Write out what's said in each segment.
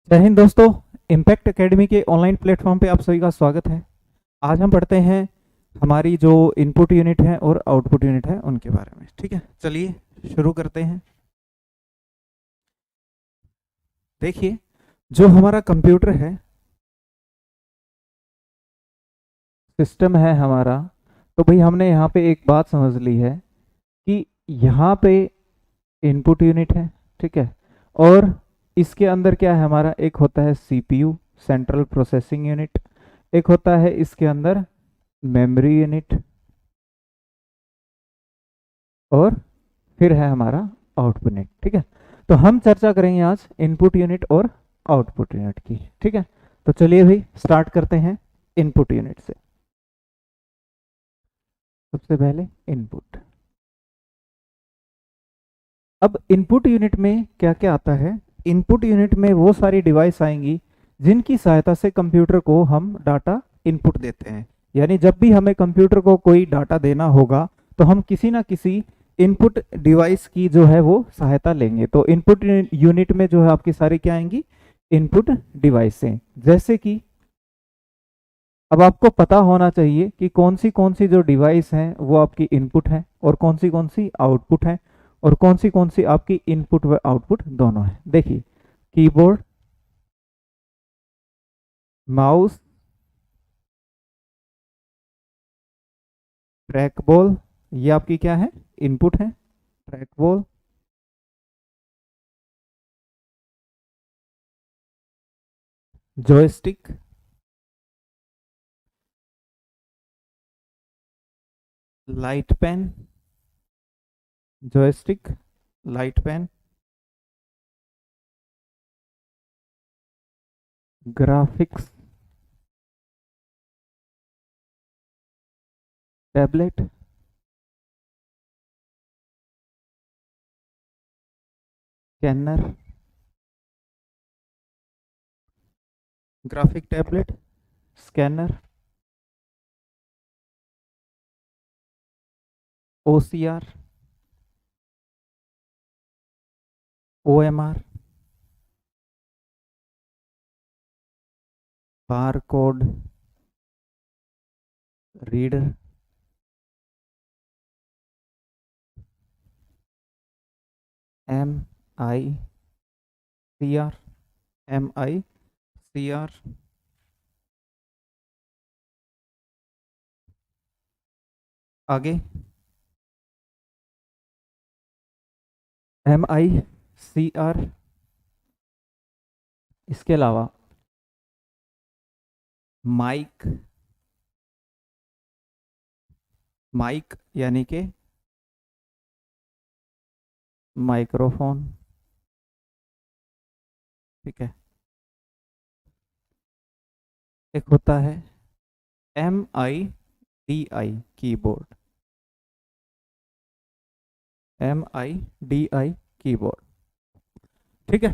जय हिंद दोस्तों। Impact academy के ऑनलाइन प्लेटफॉर्म पे आप सभी का स्वागत है। आज हम पढ़ते हैं हमारी जो इनपुट यूनिट है और आउटपुट यूनिट है उनके बारे में। ठीक है, चलिए शुरू करते हैं। देखिए, जो हमारा कंप्यूटर है, सिस्टम है हमारा, तो भाई हमने यहाँ पे एक बात समझ ली है कि यहाँ पे इनपुट यूनिट है, ठीक है, और इसके अंदर क्या है हमारा, एक होता है सीपीयू सेंट्रल प्रोसेसिंग यूनिट, एक होता है इसके अंदर मेमोरी यूनिट, और फिर है हमारा आउटपुट यूनिट। ठीक है, तो हम चर्चा करेंगे आज इनपुट यूनिट और आउटपुट यूनिट की। ठीक है, तो चलिए भाई स्टार्ट करते हैं इनपुट यूनिट से। सबसे पहले इनपुट। अब इनपुट यूनिट में क्या क्या आता है? इनपुट यूनिट में वो सारी डिवाइस आएंगी जिनकी सहायता से कंप्यूटर को हम डाटा इनपुट देते हैं। यानी जब भी हमें कंप्यूटर को कोई डाटा देना होगा तो हम किसी ना किसी इनपुट डिवाइस की जो है वो सहायता लेंगे। तो इनपुट यूनिट में जो है आपकी सारी क्या आएंगी, इनपुट डिवाइसें। जैसे कि अब आपको पता होना चाहिए कि कौन सी जो डिवाइस हैं वो आपकी इनपुट है और कौन सी आउटपुट है, और कौन सी आपकी इनपुट व आउटपुट दोनों है। देखिए, कीबोर्ड, माउस, ट्रैक बॉल, ये आपकी क्या है, इनपुट है। Track ball, joystick, light pen, joystick, light pen, graphics tablet, scanner, graphic tablet, scanner, OCR, OMR, barcode reader, MICR, MICR, आगे MICR, इसके अलावा माइक, माइक यानी कि माइक्रोफोन। ठीक है, एक होता है MIDI कीबोर्ड, MIDI कीबोर्ड। ठीक है,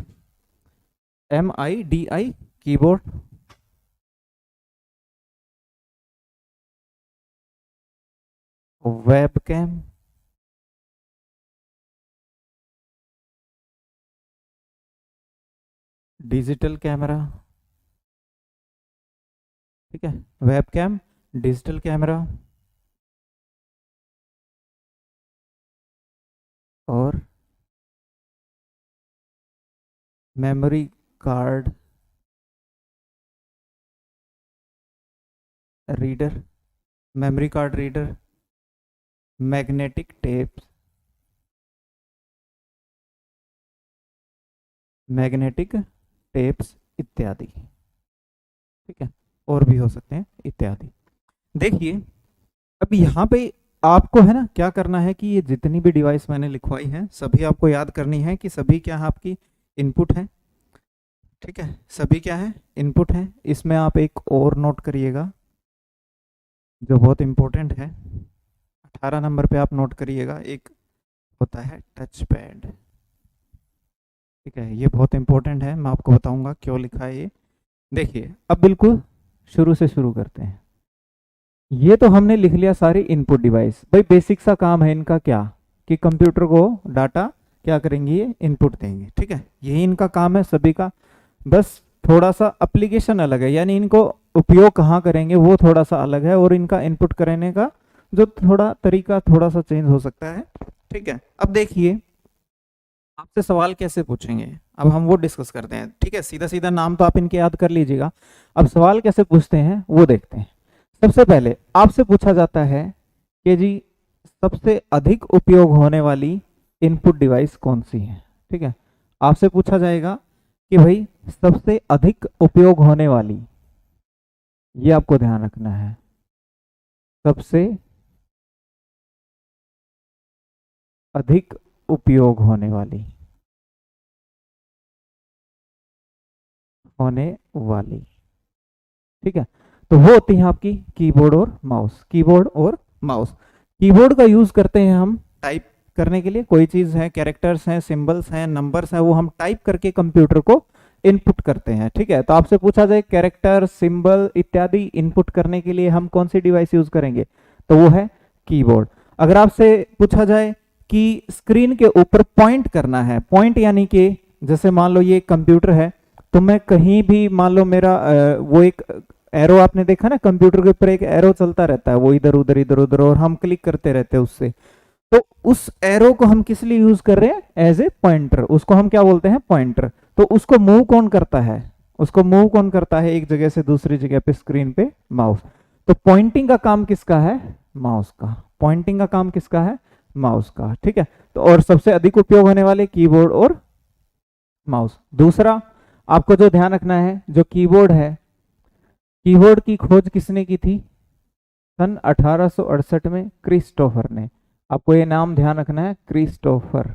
MIDI keyboard, webcam, digital camera. ठीक है, वेबकैम, डिजिटल कैमरा, और memory card reader, memory card reader, magnetic tapes, magnetic tapes इत्यादि। ठीक है, और भी हो सकते हैं इत्यादि। देखिए, अब यहाँ पे आपको है ना क्या करना है कि ये जितनी भी डिवाइस मैंने लिखवाई है सभी आपको याद करनी है कि सभी क्या है, आपकी इनपुट है। ठीक है, सभी क्या है, इनपुट है। इसमें आप एक और नोट करिएगा जो बहुत इंपॉर्टेंट है, 18 नंबर पे आप नोट करिएगा, एक होता है टच पैड। ठीक है, ये बहुत इंपॉर्टेंट है, मैं आपको बताऊंगा क्यों लिखा है ये। देखिए, अब बिल्कुल शुरू से शुरू करते हैं। ये तो हमने लिख लिया सारी इनपुट डिवाइस। भाई बेसिक सा काम है इनका क्या, कि कंप्यूटर को डाटा क्या करेंगे, ये इनपुट देंगे। ठीक है, यही इनका काम है सभी का। बस थोड़ा सा एप्लीकेशन अलग है, यानी इनको उपयोग कहाँ करेंगे वो थोड़ा सा अलग है, और इनका इनपुट करने का जो थोड़ा तरीका थोड़ा सा चेंज हो सकता है। ठीक है, अब देखिए आपसे सवाल कैसे पूछेंगे, अब हम वो डिस्कस करते हैं। ठीक है, सीधा सीधा नाम तो आप इनके याद कर लीजिएगा, अब सवाल कैसे पूछते हैं वो देखते हैं। सबसे पहले आपसे पूछा जाता है कि जी सबसे अधिक उपयोग होने वाली इनपुट डिवाइस कौन सी है। ठीक है, आपसे पूछा जाएगा कि भाई सबसे अधिक उपयोग होने वाली, ये आपको ध्यान रखना है, सबसे अधिक उपयोग होने वाली। ठीक है, तो वो होती है आपकी कीबोर्ड और माउस। कीबोर्ड और माउस, कीबोर्ड का यूज करते हैं हम टाइप करने के लिए, कोई चीज है, कैरेक्टर्स हैं, सिंबल्स हैं, नंबर्स हैं, वो हम टाइप करके कंप्यूटर को इनपुट करते हैं। ठीक है, तो आपसे पूछा जाए कैरेक्टर, सिंबल इत्यादि इनपुट करने के लिए हम कौन सी डिवाइस यूज करेंगे, तो वो है कीबोर्ड। अगर आपसे पूछा जाए कि स्क्रीन के ऊपर पॉइंट करना है, पॉइंट यानी कि जैसे मान लो ये कंप्यूटर है, तो मैं कहीं भी मान लो मेरा वो एक एरो आपने देखा ना, कंप्यूटर के ऊपर एक एरो चलता रहता है, वो इधर उधर इधर उधर, और हम क्लिक करते रहते हैं उससे, तो उस एरो को हम किस लिए यूज कर रहे हैं, एज ए पॉइंटर, उसको हम क्या बोलते हैं, पॉइंटर। तो उसको मूव कौन करता है, उसको मूव कौन करता है एक जगह से दूसरी जगह पे स्क्रीन पे, माउस। तो पॉइंटिंग का काम किसका है, माउस का। पॉइंटिंग का काम किसका है, माउस का। ठीक है, तो और सबसे अधिक उपयोग होने वाले कीबोर्ड और माउस। दूसरा आपको जो ध्यान रखना है, जो कीबोर्ड है, कीबोर्ड की खोज किसने की थी, सन 1868 में क्रिस्टोफर ने। आपको ये नाम ध्यान रखना है, क्रिस्टोफर।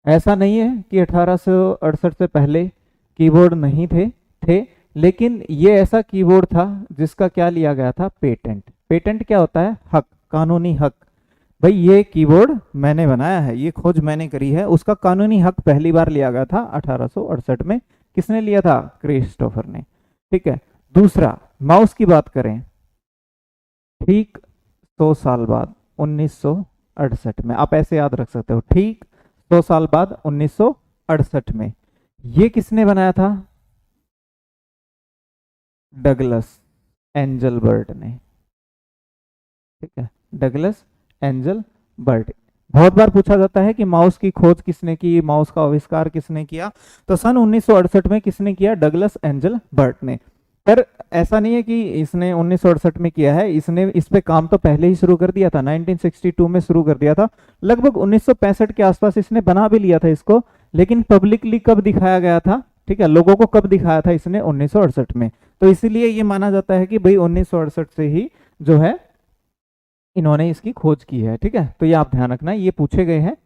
ऐसा नहीं है कि 1868 से पहले कीबोर्ड नहीं थे, लेकिन ये ऐसा कीबोर्ड था जिसका क्या लिया गया था, पेटेंट। पेटेंट क्या होता है, हक, कानूनी हक। भाई ये कीबोर्ड मैंने बनाया है, ये खोज मैंने करी है, उसका कानूनी हक पहली बार लिया गया था 1868 में। किसने लिया था, क्रिस्टोफर ने। ठीक है, दूसरा माउस की बात करें, ठीक 100 साल बाद 1968 में, आप ऐसे याद रख सकते हो, ठीक 100 साल बाद 1968 में। ये किसने बनाया था, डगलस एंजल बर्ट ने। ठीक है, डगलस एंजल बर्ट। बहुत बार पूछा जाता है कि माउस की खोज किसने की, माउस का आविष्कार किसने किया, तो सन 1968 में किसने किया, डगलस एंजल बर्ट ने। पर ऐसा नहीं है कि इसने 1968 में किया है, इसने इस पे काम तो पहले ही शुरू कर दिया था, 1962 में शुरू कर दिया था। लगभग 1965 के आसपास इसने बना भी लिया था इसको, लेकिन पब्लिकली कब दिखाया गया था, ठीक है, लोगों को कब दिखाया था इसने, 1968 में। तो इसीलिए ये माना जाता है कि भाई 1968 से ही जो है इन्होंने इसकी खोज की है। ठीक है, तो ये आप ध्यान रखना, ये पूछे गए हैं।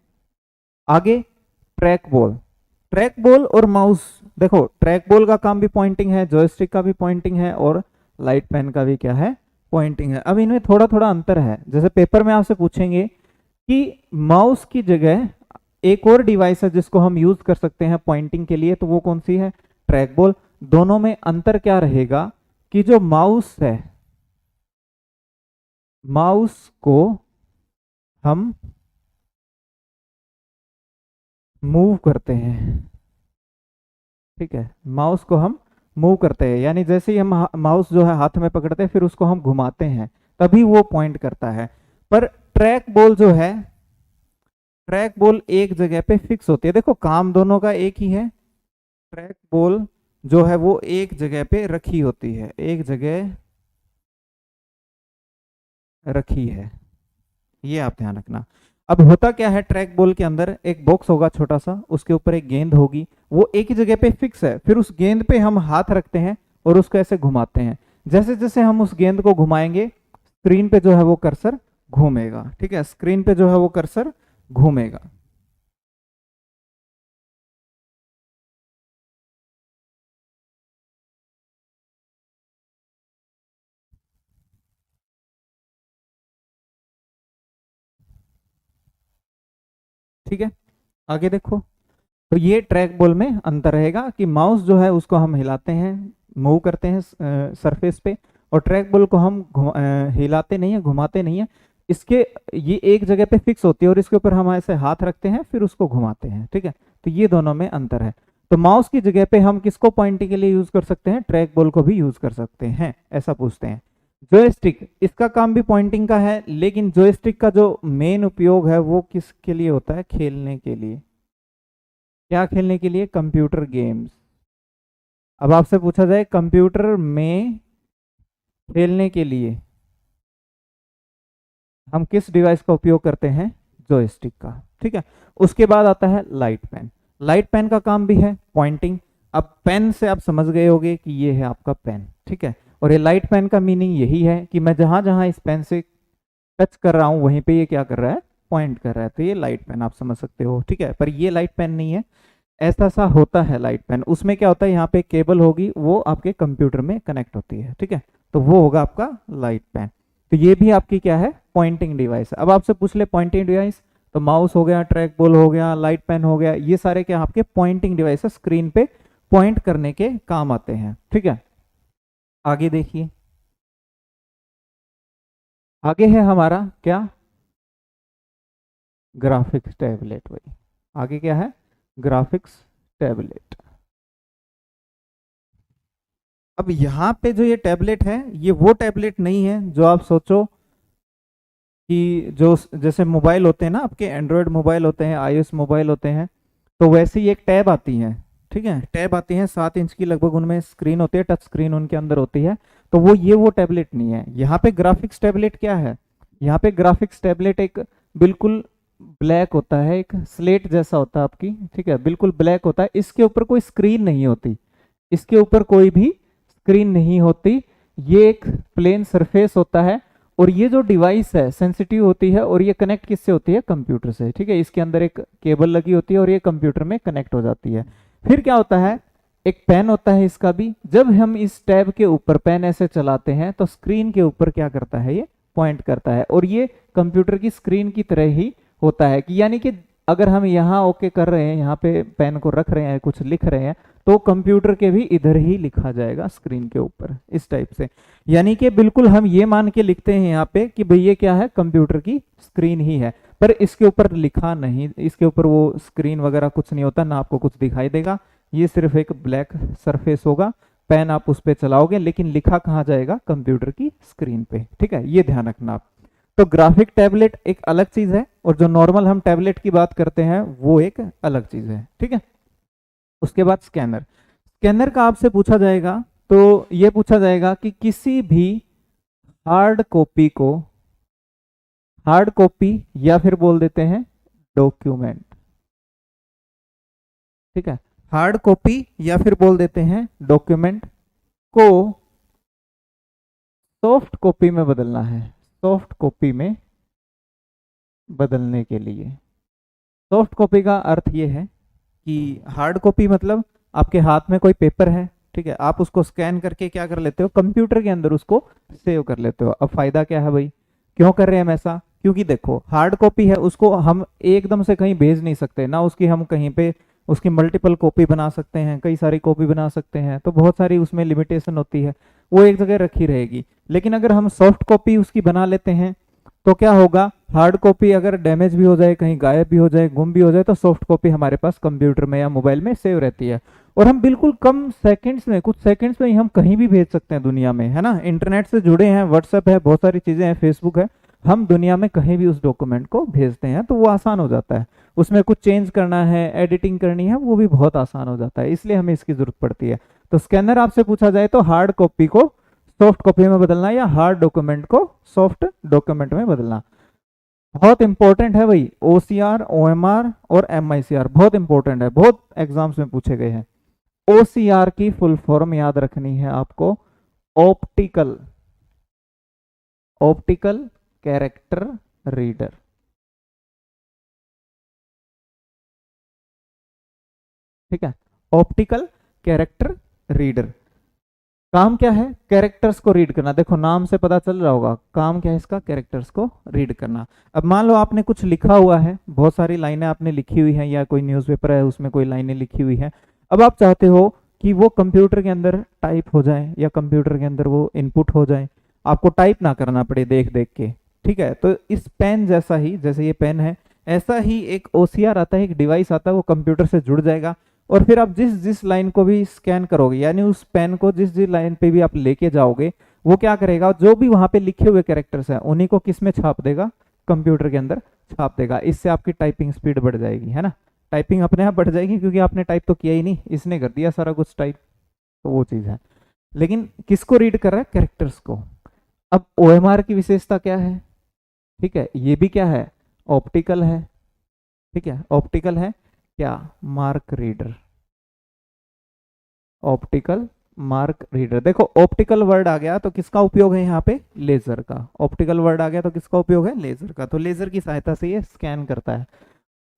आगे ट्रैक बॉल, ट्रैक बॉल और माउस। देखो ट्रैक बॉल का काम भी पॉइंटिंग है, जॉयस्टिक का भी पॉइंटिंग है, और लाइट पेन का भी क्या है, पॉइंटिंग है। अब इनमें थोड़ा थोड़ा अंतर है, जैसे पेपर में आपसे पूछेंगे कि माउस की जगह एक और डिवाइस है जिसको हम यूज कर सकते हैं पॉइंटिंग के लिए, तो वो कौन सी है, ट्रैक बॉल। दोनों में अंतर क्या रहेगा कि जो माउस है, माउस को हम मूव करते हैं। ठीक है, माउस को हम मूव करते हैं, यानी जैसे ही हम माउस जो है हाथ में पकड़ते हैं, फिर उसको हम घुमाते हैं, तभी वो पॉइंट करता है। पर ट्रैक बॉल जो है, ट्रैक बॉल एक जगह पे फिक्स होती है। देखो काम दोनों का एक ही है, ट्रैक बॉल जो है वो एक जगह पे रखी होती है, एक जगह रखी है, ये आप ध्यान रखना। अब होता क्या है, ट्रैक बॉल के अंदर एक बॉक्स होगा छोटा सा, उसके ऊपर एक गेंद होगी, वो एक ही जगह पे फिक्स है, फिर उस गेंद पे हम हाथ रखते हैं और उसको ऐसे घुमाते हैं। जैसे जैसे हम उस गेंद को घुमाएंगे, स्क्रीन पे जो है वो कर्सर घूमेगा। ठीक है, स्क्रीन पे जो है वो कर्सर घूमेगा। ठीक है, आगे देखो, तो ये ट्रैक बॉल में अंतर रहेगा कि माउस जो है उसको हम हिलाते हैं, मूव करते हैं सरफेस पे, और ट्रैक बॉल को हम हिलाते नहीं है, घुमाते नहीं है। इसके ये एक जगह पे फिक्स होती है और इसके ऊपर हम ऐसे हाथ रखते हैं, फिर उसको घुमाते हैं। ठीक है, तो ये दोनों में अंतर है। तो माउस की जगह पे हम किसको पॉइंटिंग के लिए यूज कर सकते हैं, ट्रैक बॉल को भी यूज कर सकते हैं, ऐसा पूछते हैं। जॉयस्टिक, इसका काम भी पॉइंटिंग का है, लेकिन जॉयस्टिक का जो मेन उपयोग है वो किसके लिए होता है, खेलने के लिए। क्या खेलने के लिए, कंप्यूटर गेम्स। अब आपसे पूछा जाए कंप्यूटर में खेलने के लिए हम किस डिवाइस का उपयोग करते हैं, जॉयस्टिक का, ठीक है। उसके बाद आता है लाइट पेन। लाइट पेन का काम भी है पॉइंटिंग। अब पेन से आप समझ गए होंगे कि ये है आपका पेन, ठीक है। और ये लाइट पेन का मीनिंग यही है कि मैं जहां जहां इस पेन से टच कर रहा हूं वहीं पे ये क्या कर रहा है, पॉइंट कर रहा है। तो ये लाइट पेन आप समझ सकते हो, ठीक है। पर ये लाइट पेन नहीं है, ऐसा सा होता है लाइट पेन। उसमें क्या होता है, यहाँ पे केबल होगी, वो आपके कंप्यूटर में कनेक्ट होती है, ठीक है। तो वो होगा आपका लाइट पेन। तो ये भी आपकी क्या है, पॉइंटिंग डिवाइस है। अब आपसे पूछ ले पॉइंटिंग डिवाइस, तो माउस हो गया, ट्रैक बॉल हो गया, लाइट पेन हो गया, ये सारे क्या आपके पॉइंटिंग डिवाइस है, स्क्रीन पे पॉइंट करने के काम आते हैं, ठीक है। आगे देखिए, आगे है हमारा क्या, ग्राफिक्स टैबलेट। भाई आगे क्या है, ग्राफिक्स टैबलेट। अब यहाँ पे जो ये टैबलेट है, ये वो टैबलेट नहीं है जो आप सोचो कि जो जैसे मोबाइल होते हैं ना आपके, एंड्रॉयड मोबाइल होते हैं, आईओएस मोबाइल होते हैं, तो वैसे ही एक टैब आती है, ठीक है। टैब आती है 7 इंच की लगभग, उनमें स्क्रीन होती है, टच स्क्रीन उनके अंदर होती है। तो वो टैबलेट नहीं है। यहाँ पे ग्राफिक्स टैबलेट क्या है, यहाँ पे ग्राफिक्स टैबलेट एक बिल्कुल ब्लैक होता है, एक स्लेट जैसा होता है आपकी, ठीक है, बिल्कुल ब्लैक होता है। इसके ऊपर कोई स्क्रीन नहीं होती, इसके ऊपर कोई भी स्क्रीन नहीं होती, ये एक प्लेन सरफेस होता है। और ये जो डिवाइस है सेंसिटिव होती है, और ये कनेक्ट किससे होती है, कंप्यूटर से, ठीक है। इसके अंदर एक केबल लगी होती है और ये कंप्यूटर में कनेक्ट हो जाती है। फिर क्या होता है, एक पेन होता है इसका भी। जब हम इस टैब के ऊपर पेन ऐसे चलाते हैं तो स्क्रीन के ऊपर क्या करता है, ये पॉइंट करता है। और ये कंप्यूटर की स्क्रीन की तरह ही होता है कि यानी कि अगर हम यहाँ ओके कर रहे हैं, यहाँ पे पेन को रख रहे हैं, कुछ लिख रहे हैं, तो कंप्यूटर के भी इधर ही लिखा जाएगा स्क्रीन के ऊपर, इस टाइप से। यानी कि बिल्कुल हम ये मान के लिखते हैं यहाँ पे कि भाई ये क्या है, कंप्यूटर की स्क्रीन ही है, पर इसके ऊपर लिखा नहीं, इसके ऊपर वो स्क्रीन वगैरह कुछ नहीं होता, ना आपको कुछ दिखाई देगा। ये सिर्फ एक ब्लैक सरफेस होगा, पेन आप उस पर चलाओगे, लेकिन लिखा कहाँ जाएगा, कंप्यूटर की स्क्रीन पे, ठीक है। ये ध्यान रखना आप। तो ग्राफिक टैबलेट एक अलग चीज है, और जो नॉर्मल हम टैबलेट की बात करते हैं वो एक अलग चीज है, ठीक है। उसके बाद स्कैनर। स्कैनर का आपसे पूछा जाएगा तो ये पूछा जाएगा कि किसी भी हार्ड कॉपी को, हार्ड कॉपी या फिर बोल देते हैं डॉक्यूमेंट, ठीक है, हार्ड कॉपी या फिर बोल देते हैं डॉक्यूमेंट को सॉफ्ट कॉपी में बदलना है। सॉफ्ट कॉपी में बदलने के लिए, सॉफ्ट कॉपी का अर्थ ये है कि हार्ड कॉपी मतलब आपके हाथ में कोई पेपर है, ठीक है, आप उसको स्कैन करके क्या कर लेते हो, कंप्यूटर के अंदर उसको सेव कर लेते हो। अब फायदा क्या है भाई, क्यों कर रहे हैं हम ऐसा, क्योंकि देखो हार्ड कॉपी है, उसको हम एकदम से कहीं भेज नहीं सकते ना, उसकी हम कहीं पे उसकी मल्टीपल कॉपी बना सकते हैं, कई सारी कॉपी बना सकते हैं, तो बहुत सारी उसमें लिमिटेशन होती है, वो एक जगह रखी रहेगी। लेकिन अगर हम सॉफ्ट कॉपी उसकी बना लेते हैं तो क्या होगा, हार्ड कॉपी अगर डैमेज भी हो जाए, कहीं गायब भी हो जाए, गुम भी हो जाए, तो सॉफ्ट कॉपी हमारे पास कंप्यूटर में या मोबाइल में सेव रहती है। और हम बिल्कुल कम सेकंड्स में, कुछ सेकंड्स में ही हम कहीं भी भेज सकते हैं दुनिया में, है ना। इंटरनेट से जुड़े हैं, व्हाट्सएप है, बहुत सारी चीजें हैं, फेसबुक है, हम दुनिया में कहीं भी उस डॉक्यूमेंट को भेजते हैं, तो वो आसान हो जाता है। उसमें कुछ चेंज करना है, एडिटिंग करनी है, वो भी बहुत आसान हो जाता है, इसलिए हमें इसकी जरूरत पड़ती है। तो स्कैनर आपसे पूछा जाए तो हार्ड कॉपी को सॉफ्ट कॉपी में बदलना, या हार्ड डॉक्यूमेंट को सॉफ्ट डॉक्यूमेंट में बदलना। बहुत इंपॉर्टेंट है भाई, ओसीआर, ओएमआर और एमआईसीआर बहुत इंपॉर्टेंट है, बहुत एग्जाम्स में पूछे गए हैं। ओसीआर की फुल फॉर्म याद रखनी है आपको, ऑप्टिकल, ऑप्टिकल कैरेक्टर रीडर, ठीक है, ऑप्टिकल कैरेक्टर रीडर। काम क्या है, कैरेक्टर्स को रीड करना। देखो नाम से पता चल रहा होगा काम क्या है इसका, कैरेक्टर्स को रीड करना। अब मान लो आपने कुछ लिखा हुआ है, बहुत सारी लाइनें आपने लिखी हुई हैं, या कोई न्यूज़पेपर है उसमें कोई लाइनें लिखी हुई है। अब आप चाहते हो कि वो कंप्यूटर के अंदर टाइप हो जाए, या कंप्यूटर के अंदर वो इनपुट हो जाए, आपको टाइप ना करना पड़े देख देख के, ठीक है। तो इस पेन जैसा ही, जैसे ये पेन है, ऐसा ही एक ओसीआर आता है, एक डिवाइस आता है, वो कंप्यूटर से जुड़ जाएगा। और फिर आप जिस जिस लाइन को भी स्कैन करोगे, यानी उस पेन को जिस जिस लाइन पे भी आप लेके जाओगे, वो क्या करेगा, जो भी वहां पे लिखे हुए कैरेक्टर्स हैं उन्हीं को किस में छाप देगा, कंप्यूटर के अंदर छाप देगा। इससे आपकी टाइपिंग स्पीड बढ़ जाएगी, है ना, टाइपिंग अपने आप बढ़ जाएगी, क्योंकि आपने टाइप तो किया ही नहीं, इसने कर दिया सारा कुछ टाइप, तो वो चीज है। लेकिन किसको रीड कर रहा है, कैरेक्टर्स को। अब ओएमआर की विशेषता क्या है, ठीक है, ये भी क्या है, ऑप्टिकल है, ठीक है, ऑप्टिकल है, क्या, mark reader, optical mark reader. देखो ऑप्टिकल वर्ड आ गया तो किसका उपयोग है यहाँ पे, लेजर का। ऑप्टिकल वर्ड आ गया तो किसका उपयोग है, लेजर का। तो लेजर की सहायता से ये स्कैन करता है,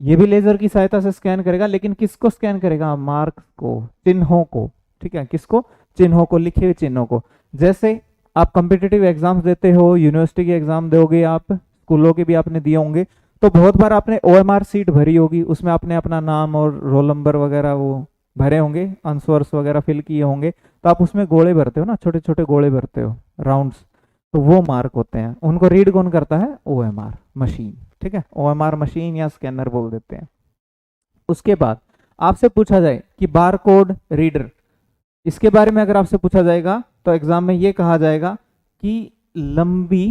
ये भी लेजर की सहायता से स्कैन करेगा, लेकिन किसको स्कैन करेगा, मार्क्स को, चिन्हों को, ठीक है, किसको, चिन्हों को, लिखे हुए चिन्हों को। जैसे आप कॉम्पिटिटिव एग्जाम्स देते हो, यूनिवर्सिटी के एग्जाम दोगे आप, स्कूलों के भी आपने दिए होंगे, तो बहुत बार आपने ओएमआर सीट भरी होगी, उसमें आपने अपना नाम और रोल नंबर वगैरह वो भरे होंगे, आंसर्स वगैरह फिल किए होंगे, तो आप उसमें गोले भरते हो ना, छोटे छोटे गोले भरते हो, राउंड्स, तो वो मार्क होते हैं, उनको रीड कौन करता है, ओएमआर मशीन, ठीक है, ओएमआर मशीन या स्कैनर बोल देते हैं। उसके बाद आपसे पूछा जाए कि बार कोड रीडर, इसके बारे में अगर आपसे पूछा जाएगा तो एग्जाम में ये कहा जाएगा कि लंबी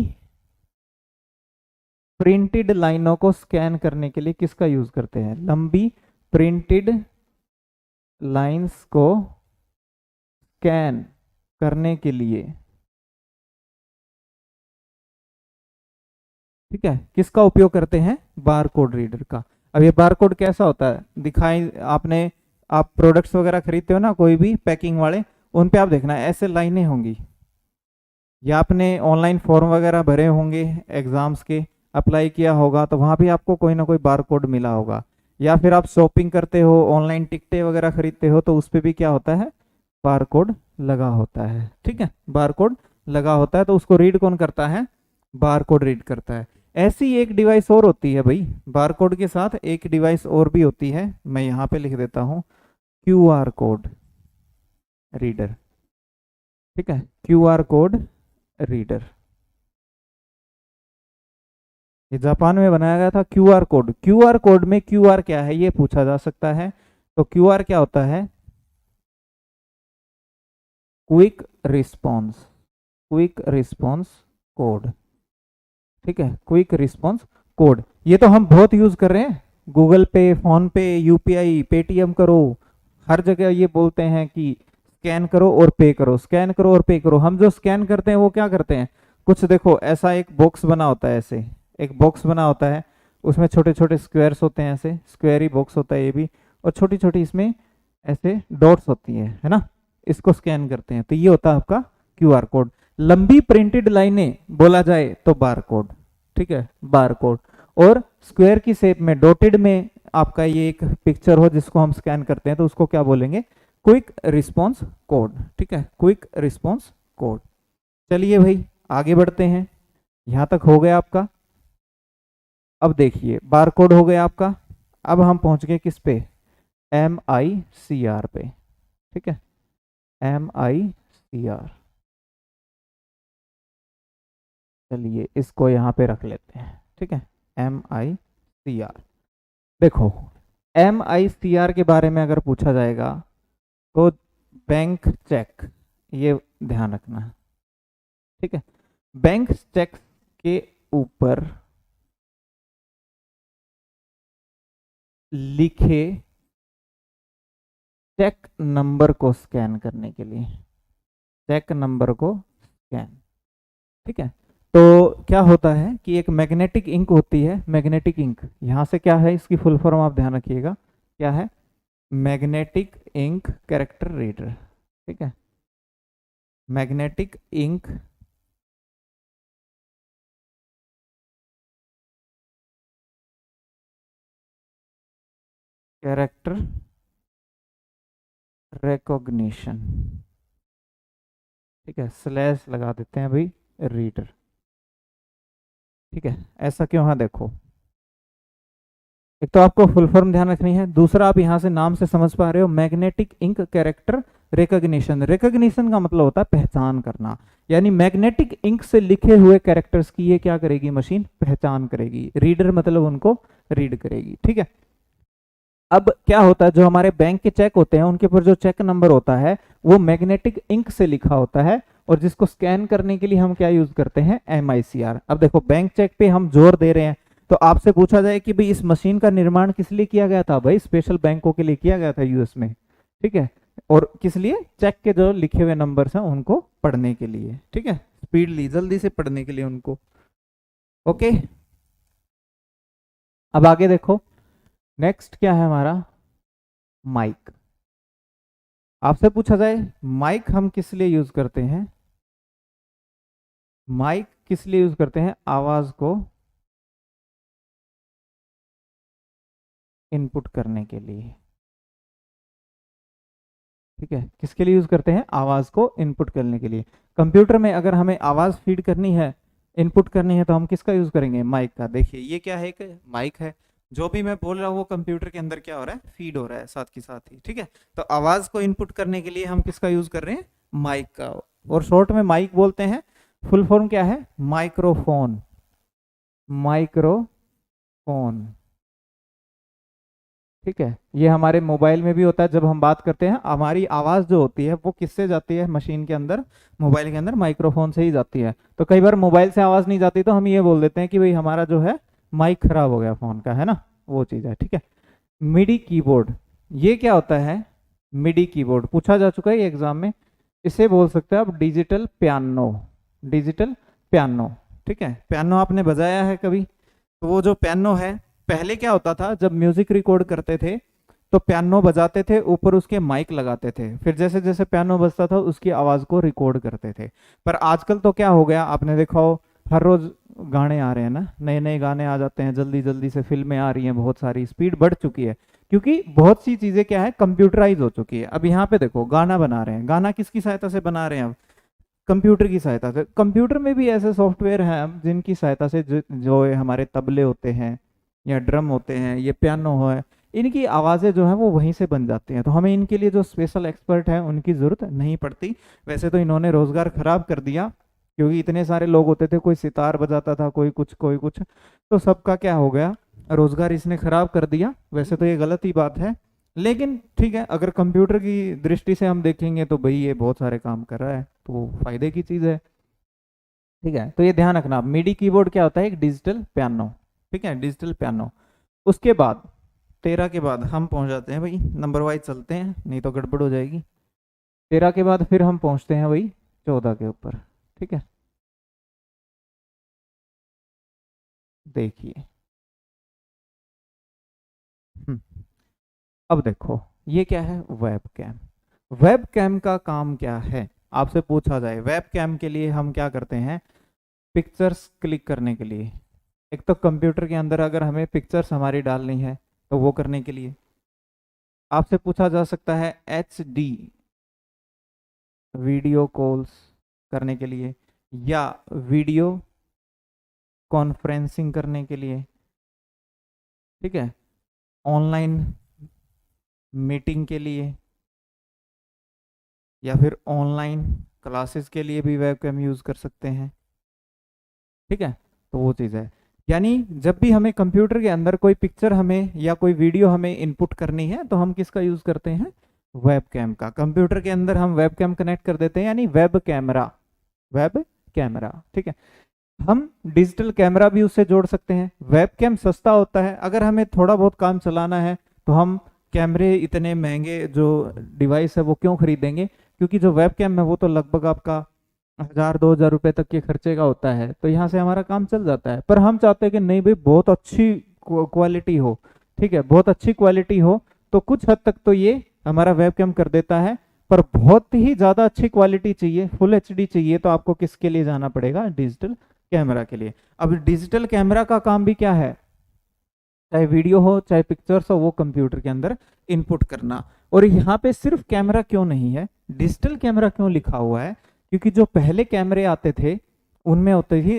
प्रिंटेड लाइनों को स्कैन करने के लिए किसका यूज करते हैं, लंबी प्रिंटेड लाइंस को स्कैन करने के लिए, ठीक है, किसका उपयोग करते हैं, बार कोड रीडर का। अब ये बार कोड कैसा होता है, दिखाई आपने, आप प्रोडक्ट्स वगैरह खरीदते हो ना, कोई भी पैकिंग वाले, उन पे आप देखना ऐसे लाइनें होंगी, या आपने ऑनलाइन फॉर्म वगैरह भरे होंगे एग्जाम्स के, अप्लाई किया होगा, तो वहां भी आपको कोई ना कोई बार कोड मिला होगा, या फिर आप शॉपिंग करते हो, ऑनलाइन टिकटें वगैरह खरीदते हो, तो उस पर भी क्या होता है, बार कोड लगा होता है, ठीक है, बार कोड लगा होता है, तो उसको रीड कौन करता है, बार कोड रीड करता है। ऐसी एक डिवाइस और होती है भाई, बार कोड के साथ एक डिवाइस और भी होती है, मैं यहाँ पे लिख देता हूँ, क्यूआर कोड रीडर, ठीक है, क्यूआर कोड रीडर, ये जापान में बनाया गया था क्यूआर कोड। क्यूआर कोड में क्यूआर क्या है ये पूछा जा सकता है, तो क्यूआर क्या होता है, quick response, quick response code, ठीक है, क्विक रिस्पॉन्स कोड। ये तो हम बहुत यूज कर रहे हैं, गूगल पे, फोन पे, यूपीआई, पेटीएम करो, हर जगह ये बोलते हैं कि स्कैन करो और पे करो, स्कैन करो और पे करो। हम जो स्कैन करते हैं वो क्या करते हैं, कुछ देखो ऐसा एक बॉक्स बना होता है, ऐसे एक बॉक्स बना होता है, उसमें छोटे छोटे स्क्वायर्स होते हैं, ऐसे स्क्वायर ही बॉक्स होता है ये भी, और छोटी छोटी इसमें ऐसे डॉट्स होती है ना, इसको स्कैन करते हैं, तो ये होता है आपका क्यूआर कोड। लंबी प्रिंटेड लाइनें बोला जाए तो बार कोड, ठीक है, बार कोड। और स्क्वायर की शेप में डॉटेड में आपका ये एक पिक्चर हो जिसको हम स्कैन करते हैं, तो उसको क्या बोलेंगे, क्विक रिस्पॉन्स कोड, ठीक है, क्विक रिस्पॉन्स कोड। चलिए भाई आगे बढ़ते हैं, यहां तक हो गया आपका। अब देखिए बार कोड हो गया आपका, अब हम पहुंच गए किस पे, MICR पे, ठीक है, MICR। चलिए इसको यहाँ पे रख लेते हैं, ठीक है, MICR। देखो MICR के बारे में अगर पूछा जाएगा तो बैंक चेक, ये ध्यान रखना है, ठीक है, बैंक चेक के ऊपर लिखे चेक नंबर को स्कैन करने के लिए, चेक नंबर को स्कैन, ठीक है। तो क्या होता है कि एक मैग्नेटिक इंक होती है, मैग्नेटिक इंक, यहां से क्या है, इसकी फुल फॉर्म आप ध्यान रखिएगा, क्या है, मैग्नेटिक इंक कैरेक्टर रीडर, ठीक है, मैग्नेटिक इंक कैरेक्टर रिकॉग्निशन, ठीक है, स्लैश लगा देते हैं भाई, रीडर, ठीक है, ऐसा क्यों है देखो, एक तो आपको फुल फॉर्म ध्यान रखनी है, दूसरा आप यहां से नाम से समझ पा रहे हो, magnetic ink character recognition. Recognition का मतलब होता है पहचान करना, यानी मैग्नेटिक इंक से लिखे हुए कैरेक्टर्स की ये क्या करेगी, मशीन पहचान करेगी, रीडर मतलब उनको रीड करेगी, ठीक है। अब क्या होता है, जो हमारे बैंक के चेक होते हैं उनके ऊपर जो चेक नंबर होता है वो मैग्नेटिक इंक से लिखा होता है, और जिसको स्कैन करने के लिए हम क्या यूज करते हैं, MICR। अब देखो बैंक चेक पे हम जोर दे रहे हैं, तो आपसे पूछा जाए कि भाई इस मशीन का निर्माण किस लिए किया गया था, भाई स्पेशल बैंकों के लिए किया गया था यूएस में, ठीक है। और किस लिए, चेक के जो लिखे हुए नंबर्स हैं उनको पढ़ने के लिए, ठीक है, स्पीडली जल्दी से पढ़ने के लिए उनको। ओके, अब आगे देखो, नेक्स्ट क्या है हमारा, माइक। आपसे पूछा जाए माइक हम किस लिए यूज करते हैं, माइक किस लिए यूज करते हैं, आवाज को इनपुट करने के लिए, ठीक है, किसके लिए यूज करते हैं, आवाज को इनपुट करने के लिए। कंप्यूटर में अगर हमें आवाज फीड करनी है, इनपुट करनी है, तो हम किसका यूज करेंगे, माइक का। देखिए ये क्या है, एक माइक है, जो भी मैं बोल रहा हूँ वो कंप्यूटर के अंदर क्या हो रहा है, फीड हो रहा है साथ के साथ ही, ठीक है। तो आवाज को इनपुट करने के लिए हम किसका यूज कर रहे हैं, माइक का, और शॉर्ट में माइक बोलते हैं। फुल फॉर्म क्या है, माइक्रोफोन, माइक्रोफोन, ठीक है। ये हमारे मोबाइल में भी होता है, जब हम बात करते हैं हमारी आवाज़ जो होती है वो किससे जाती है मशीन के अंदर, मोबाइल के अंदर माइक्रोफोन से ही जाती है। तो कई बार मोबाइल से आवाज़ नहीं जाती तो हम ये बोल देते हैं कि भाई हमारा जो है माइक खराब हो गया फ़ोन का, है ना, वो चीज़ है, ठीक है। मिडी कीबोर्ड, ये क्या होता है, मिडी कीबोर्ड पूछा जा चुका है ये एग्जाम में। इसे बोल सकते हैं आप डिजिटल पियानो, डिजिटल पियानो, ठीक है। पियानो आपने बजाया है कभी, तो वो जो पियानो है, पहले क्या होता था जब म्यूजिक रिकॉर्ड करते थे तो पियानो बजाते थे, ऊपर उसके माइक लगाते थे, फिर जैसे जैसे पियानो बजता था उसकी आवाज को रिकॉर्ड करते थे। पर आजकल तो क्या हो गया, आपने देखा हो हर रोज गाने आ रहे हैं ना, नए नए गाने आ जाते हैं, जल्दी जल्दी से फिल्में आ रही हैं, बहुत सारी स्पीड बढ़ चुकी है, क्योंकि बहुत सी चीजें क्या है, कंप्यूटराइज हो चुकी है। अब यहाँ पे देखो गाना बना रहे हैं, गाना किसकी सहायता से बना रहे हैं, अब कंप्यूटर की सहायता से। कंप्यूटर में भी ऐसे सॉफ्टवेयर हैं अब जिनकी सहायता से जो ये हमारे तबले होते हैं या ड्रम होते हैं, ये पियानो है, इनकी आवाज़ें जो हैं वो वहीं से बन जाती हैं, तो हमें इनके लिए जो स्पेशल एक्सपर्ट हैं उनकी ज़रूरत नहीं पड़ती। वैसे तो इन्होंने रोज़गार खराब कर दिया, क्योंकि इतने सारे लोग होते थे, कोई सितार बजाता था, कोई कुछ कोई कुछ, तो सबका क्या हो गया, रोज़गार इसने खराब कर दिया। वैसे तो ये गलत ही बात है, लेकिन ठीक है, अगर कंप्यूटर की दृष्टि से हम देखेंगे तो भाई ये बहुत सारे काम कर रहा है, तो फायदे की चीज़ है, ठीक है। तो ये ध्यान रखना, मिडी कीबोर्ड क्या होता है, एक डिजिटल पियानो, ठीक है, डिजिटल पियानो। उसके बाद 13 के बाद हम पहुंच जाते हैं भाई, नंबर वाइज चलते हैं नहीं तो गड़बड़ हो जाएगी। 13 के बाद फिर हम पहुंचते हैं भाई 14 के ऊपर, ठीक है। देखिए, हम्म, अब देखो ये क्या है, वेब कैम। वेब कैम का काम क्या है, आपसे पूछा जाए वेब कैम के लिए हम क्या करते हैं, पिक्चर्स क्लिक करने के लिए। एक तो कंप्यूटर के अंदर अगर हमें पिक्चर्स हमारी डालनी है तो वो करने के लिए। आपसे पूछा जा सकता है HD वीडियो कॉल्स करने के लिए, या वीडियो कॉन्फ्रेंसिंग करने के लिए, ठीक है, ऑनलाइन मीटिंग के लिए, या फिर ऑनलाइन क्लासेस के लिए भी वेबकैम यूज़ कर सकते हैं, ठीक है। तो वो चीज़ है, यानी जब भी हमें कंप्यूटर के अंदर कोई पिक्चर हमें या कोई वीडियो हमें इनपुट करनी है तो हम किसका यूज़ करते हैं, वेब कैम का। कंप्यूटर के अंदर हम वेब कैम कनेक्ट कर देते हैं, यानी वेब कैमरा, वेब कैमरा, ठीक है। हम डिजिटल कैमरा भी उससे जोड़ सकते हैं। वेब कैम सस्ता होता है, अगर हमें थोड़ा बहुत काम चलाना है तो हम कैमरे इतने महंगे जो डिवाइस है वो क्यों खरीदेंगे, क्योंकि जो वेब कैम है वो तो लगभग आपका 1000-2000 रुपए तक के खर्चे का होता है, तो यहाँ से हमारा काम चल जाता है। पर हम चाहते हैं कि नहीं भाई बहुत अच्छी क्वालिटी हो, ठीक है, बहुत अच्छी क्वालिटी हो, तो कुछ हद तक तो ये हमारा वेबकैम कर देता है। पर बहुत ही ज़्यादा अच्छी क्वालिटी चाहिए, फुल HD चाहिए, तो आपको किसके लिए जाना पड़ेगा, डिजिटल कैमरा के लिए। अब डिजिटल कैमरा का काम भी क्या है, चाहे वीडियो हो चाहे पिक्चर्स हो, वो कंप्यूटर के अंदर इनपुट करना। और यहाँ पे सिर्फ कैमरा क्यों नहीं है, डिजिटल कैमरा क्यों लिखा हुआ है, क्योंकि जो पहले कैमरे आते थे उनमें होते ही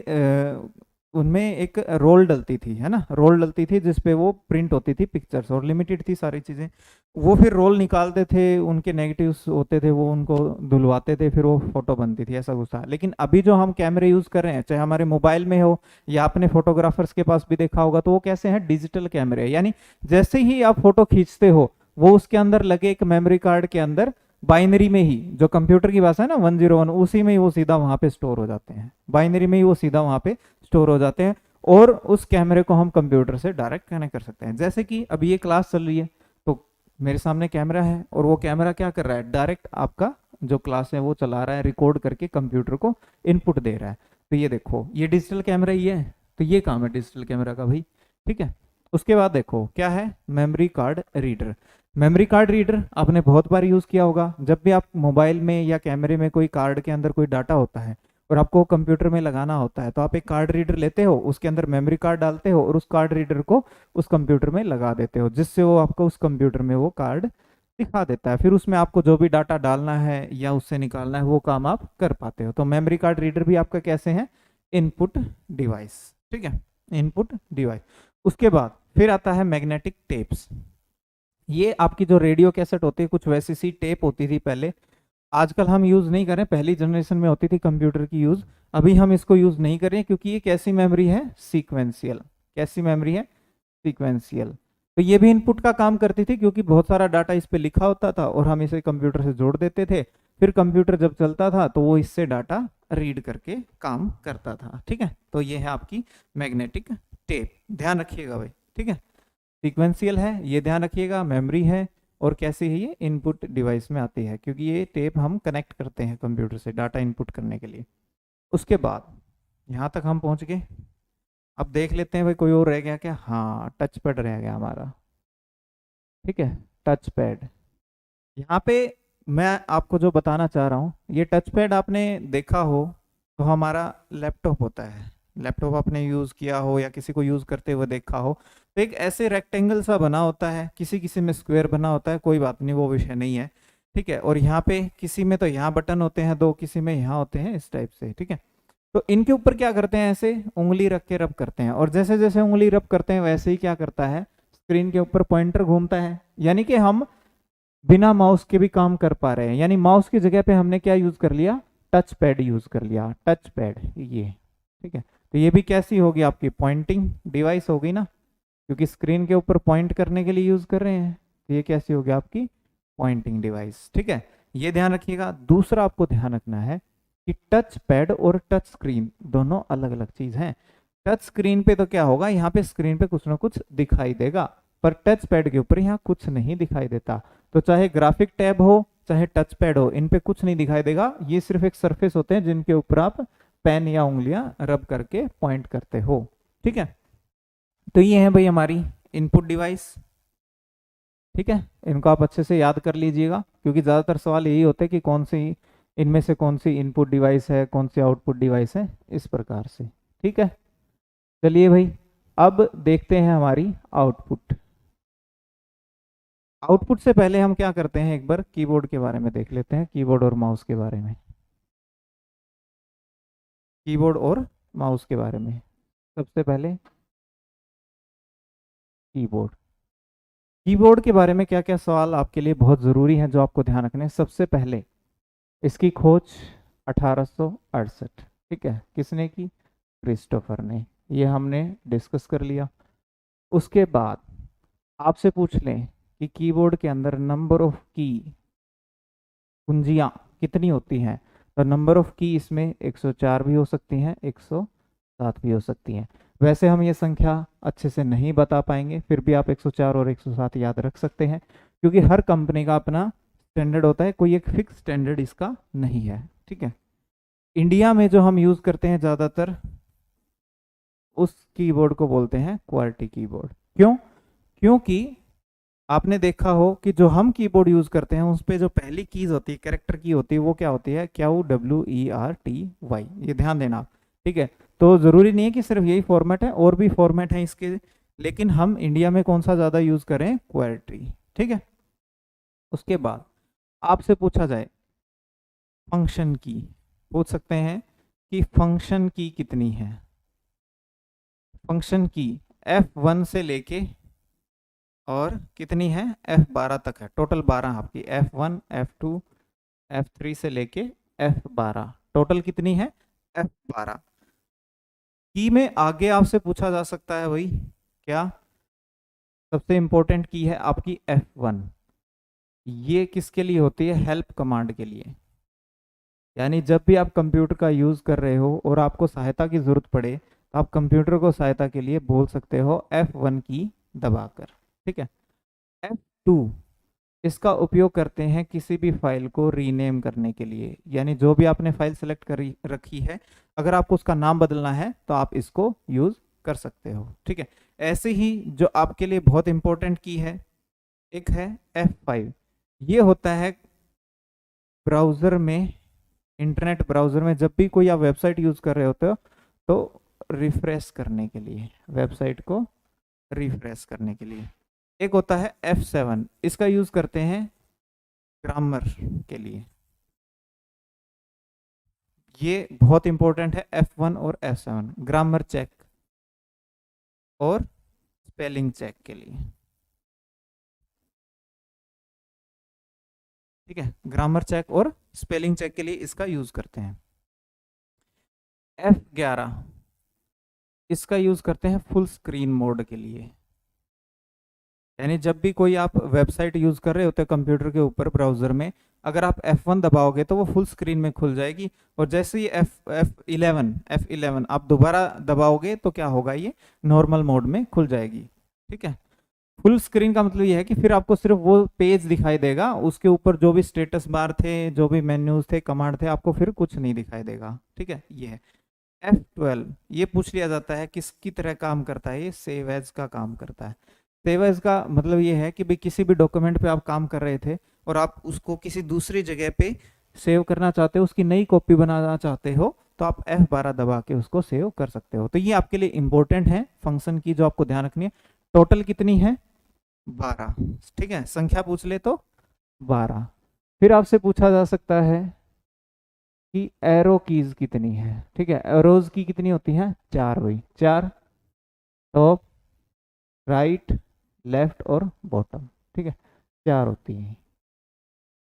उनमें एक रोल डलती थी, है ना, रोल डलती थी जिसपे वो प्रिंट होती थी पिक्चर्स, और लिमिटेड थी सारी चीज़ें। वो फिर रोल निकालते थे, उनके नेगेटिव्स होते थे, वो उनको धुलवाते थे, फिर वो फोटो बनती थी, ऐसा कुछ था। लेकिन अभी जो हम कैमरे यूज़ कर रहे हैं, चाहे हमारे मोबाइल में हो या अपने फोटोग्राफर्स के पास भी देखा होगा, तो वो कैसे हैं, डिजिटल कैमरे। यानी जैसे ही आप फोटो खींचते हो, वो उसके अंदर लगे एक मेमोरी कार्ड के अंदर बाइनरी में ही, जो कंप्यूटर की भाषा है ना 101, उसी में ही वो सीधा वहां पे स्टोर हो जाते हैं, बाइनरी में ही वो सीधा वहां पे स्टोर हो जाते हैं। और उस कैमरे को हम कंप्यूटर से डायरेक्ट कनेक्ट कर सकते हैं। जैसे कि अभी ये क्लास चल रही है, तो मेरे सामने कैमरा है, और वो कैमरा क्या कर रहा है, डायरेक्ट आपका जो क्लास है वो चला रहा है, रिकॉर्ड करके कंप्यूटर को इनपुट दे रहा है। तो ये देखो, ये डिजिटल कैमरा ही है, तो ये काम है डिजिटल कैमरा का भाई, ठीक है। उसके बाद देखो क्या है, memory card reader. Memory card reader आपने बहुत बार यूज किया होगा। जब भी आप मोबाइल में या कैमरे में कोई कार्ड के अंदर कोई डाटा होता है और आपको कंप्यूटर में लगाना होता है, तो आप एक कार्ड रीडर लेते हो, उसके अंदर मेमोरी कार्ड डालते हो और उस कार्ड रीडर को उस कंप्यूटर में लगा देते हो, जिससे वो आपको उस कंप्यूटर में वो कार्ड दिखा देता है। फिर उसमें आपको जो भी डाटा डालना है या उससे निकालना है वो काम आप कर पाते हो। तो मेमोरी कार्ड रीडर भी आपका कैसे है, इनपुट डिवाइस, ठीक है, इनपुट डिवाइस। उसके बाद फिर आता है मैग्नेटिक टेप्स। ये आपकी जो रेडियो कैसेट होती है, कुछ वैसी सी टेप होती थी पहले, आजकल हम यूज नहीं कर रहे, पहली जनरेशन में होती थी कंप्यूटर की यूज, अभी हम इसको यूज नहीं कर रहे हैं, क्योंकि ये कैसी मेमोरी है, सीक्वेंशियल। कैसी मेमोरी है, सीक्वेंशियल। तो ये भी इनपुट का काम करती थी, क्योंकि बहुत सारा डाटा इस पे लिखा होता था और हम इसे कंप्यूटर से जोड़ देते थे, फिर कंप्यूटर जब चलता था तो वो इससे डाटा रीड करके काम करता था, ठीक है। तो ये है आपकी मैग्नेटिक टेप, ध्यान रखिएगा भाई, ठीक है। सीक्वेंशियल है, ये ध्यान रखिएगा, मेमोरी है, और कैसी है, ये इनपुट डिवाइस में आती है, क्योंकि ये टेप हम कनेक्ट करते हैं कंप्यूटर से डाटा इनपुट करने के लिए। उसके बाद यहाँ तक हम पहुँच गए। अब देख लेते हैं भाई कोई और रह गया क्या, हाँ टच पैड रह गया हमारा, ठीक है, टच पैड। यहाँ पे मैं आपको जो बताना चाह रहा हूँ, ये टच पैड आपने देखा हो तो हमारा लैपटॉप होता है, लैपटॉप आपने यूज़ किया हो या किसी को यूज़ करते हुए देखा हो, तो एक ऐसे रेक्टेंगल सा बना होता है, किसी किसी में स्क्वायर बना होता है, कोई बात नहीं, वो विषय नहीं है, ठीक है। और यहाँ पे किसी में तो यहाँ बटन होते हैं दो, किसी में यहाँ होते हैं, इस टाइप से, ठीक है। तो इनके ऊपर क्या करते हैं, ऐसे उंगली रख के रब करते हैं, और जैसे जैसे उंगली रब करते हैं वैसे ही क्या करता है, स्क्रीन के ऊपर पॉइंटर घूमता है, यानी कि हम बिना माउस के भी काम कर पा रहे हैं। यानी माउस की जगह पे हमने क्या यूज कर लिया, टच पैड यूज कर लिया, टच पैड ये, ठीक है। तो ये भी कैसी होगी, आपकी पॉइंटिंग डिवाइस होगी ना, क्योंकि स्क्रीन के ऊपर पॉइंट करने के लिए यूज कर रहे हैं, तो ये कैसी होगी आपकी पॉइंटिंग डिवाइस, ठीक है। ये ध्यान रखिएगा। दूसरा आपको ध्यान रखना है कि टच पैड और टच स्क्रीन दोनों अलग अलग चीज हैं। टच स्क्रीन पे तो क्या होगा, यहाँ पे स्क्रीन पे कुछ ना कुछ दिखाई देगा, पर टच पैड के ऊपर यहाँ कुछ नहीं दिखाई देता। तो चाहे ग्राफिक टैब हो चाहे टच पैड हो, इन पे कुछ नहीं दिखाई देगा, ये सिर्फ एक सरफेस होते हैं जिनके ऊपर आप पेन या उंगलियां रब करके पॉइंट करते हो, ठीक है। तो ये है भाई हमारी इनपुट डिवाइस, ठीक है। इनको आप अच्छे से याद कर लीजिएगा, क्योंकि ज़्यादातर सवाल यही होते हैं कि कौन सी इनमें से कौन सी इनपुट डिवाइस है, कौन सी आउटपुट डिवाइस है, इस प्रकार से, ठीक है। चलिए भाई, अब देखते हैं हमारी आउटपुट। आउटपुट से पहले हम क्या करते हैं, एक बार कीबोर्ड के बारे में देख लेते हैं, कीबोर्ड और माउस के बारे में, कीबोर्ड और माउस के बारे में। सबसे पहले कीबोर्ड, कीबोर्ड के बारे में क्या क्या सवाल आपके लिए बहुत ज़रूरी हैं जो आपको ध्यान रखने हैं। सबसे पहले इसकी खोज 1868, ठीक है, किसने की, क्रिस्टोफर ने, ये हमने डिस्कस कर लिया। उसके बाद आपसे पूछ लें कि कीबोर्ड के अंदर नंबर ऑफ की, कुंजियाँ कितनी होती हैं, तो नंबर ऑफ की इसमें 104 भी हो सकती हैं, 107 भी हो सकती हैं। वैसे हम ये संख्या अच्छे से नहीं बता पाएंगे, फिर भी आप 104 और 107 याद रख सकते हैं, क्योंकि हर कंपनी का अपना स्टैंडर्ड होता है, कोई एक फिक्स स्टैंडर्ड इसका नहीं है, ठीक है। इंडिया में जो हम यूज़ करते हैं ज़्यादातर, उस कीबोर्ड को बोलते हैं क्वालिटी कीबोर्ड। क्यों, क्योंकि आपने देखा हो कि जो हम कीबोर्ड यूज करते हैं उस पे जो पहली कीज होती है, कैरेक्टर की होती है, वो क्या होती है, QWERTY, ये ध्यान देना आप, ठीक है। तो जरूरी नहीं है कि सिर्फ यही फॉर्मेट है, और भी फॉर्मेट है इसके, लेकिन हम इंडिया में कौन सा ज्यादा यूज करें, क्वालिटी, ठीक है। उसके बाद आपसे पूछा जाए फंक्शन की, पूछ सकते हैं कि फंक्शन की कितनी है, फंक्शन की F1 से लेके और कितनी है F12 तक है, टोटल 12 आपकी, F1 F2 F3 से लेके F12, टोटल कितनी है F12। की में आगे आपसे पूछा जा सकता है भाई क्या, सबसे इंपॉर्टेंट की है आपकी F1, ये किसके लिए होती है, हेल्प कमांड के लिए। यानी जब भी आप कंप्यूटर का यूज कर रहे हो और आपको सहायता की जरूरत पड़े तो आप कंप्यूटर को सहायता के लिए बोल सकते हो F1 की दबाकर, ठीक है। F2 इसका उपयोग करते हैं किसी भी फाइल को रीनेम करने के लिए, यानी जो भी आपने फाइल सेलेक्ट करी रखी है, अगर आपको उसका नाम बदलना है तो आप इसको यूज कर सकते हो, ठीक है। ऐसे ही जो आपके लिए बहुत इंपॉर्टेंट की है, एक है F5, ये होता है ब्राउजर में, इंटरनेट ब्राउजर में जब भी कोई आप वेबसाइट यूज कर रहे होते हो तो रिफ्रेश करने के लिए, वेबसाइट को रिफ्रेश करने के लिए। एक होता है F7, इसका यूज करते हैं ग्रामर के लिए, ये बहुत इंपॉर्टेंट है F1 और F7, ग्रामर चेक और स्पेलिंग चेक के लिए, ठीक है। ग्रामर चेक और स्पेलिंग चेक के लिए इसका यूज करते हैं। F11 इसका यूज करते हैं फुल स्क्रीन मोड के लिए, यानी जब भी कोई आप वेबसाइट यूज कर रहे होते हैं कंप्यूटर के ऊपर ब्राउजर में, अगर आप F1 दबाओगे तो वो फुल स्क्रीन में खुल जाएगी, और जैसे ही F11 आप दोबारा दबाओगे तो क्या होगा, ये नॉर्मल मोड में खुल जाएगी, ठीक है। फुल स्क्रीन का मतलब ये है कि फिर आपको सिर्फ वो पेज दिखाई देगा, उसके ऊपर जो भी स्टेटस बार थे, जो भी मेन्यूज थे, कमांड थे, आपको फिर कुछ नहीं दिखाई देगा, ठीक है। ये है F12, ये पूछ लिया जाता है किसकी तरह काम करता है, ये सेव एज का काम करता है। सेव एज का मतलब ये है कि भाई किसी भी डॉक्यूमेंट पे आप काम कर रहे थे और आप उसको किसी दूसरी जगह पे सेव करना चाहते हो, उसकी नई कॉपी बनाना चाहते हो, तो आप F12 दबा के उसको सेव कर सकते हो। तो ये आपके लिए इंपॉर्टेंट है फंक्शन की, जो आपको ध्यान रखनी है। टोटल कितनी है 12, ठीक है, संख्या पूछ ले तो 12। फिर आपसे पूछा जा सकता है कि एरो कीज कितनी है, ठीक है। एरोज की कितनी होती है, 4 भाई, 4, टॉप, राइट, लेफ्ट और बॉटम, ठीक है, 4 होती हैं।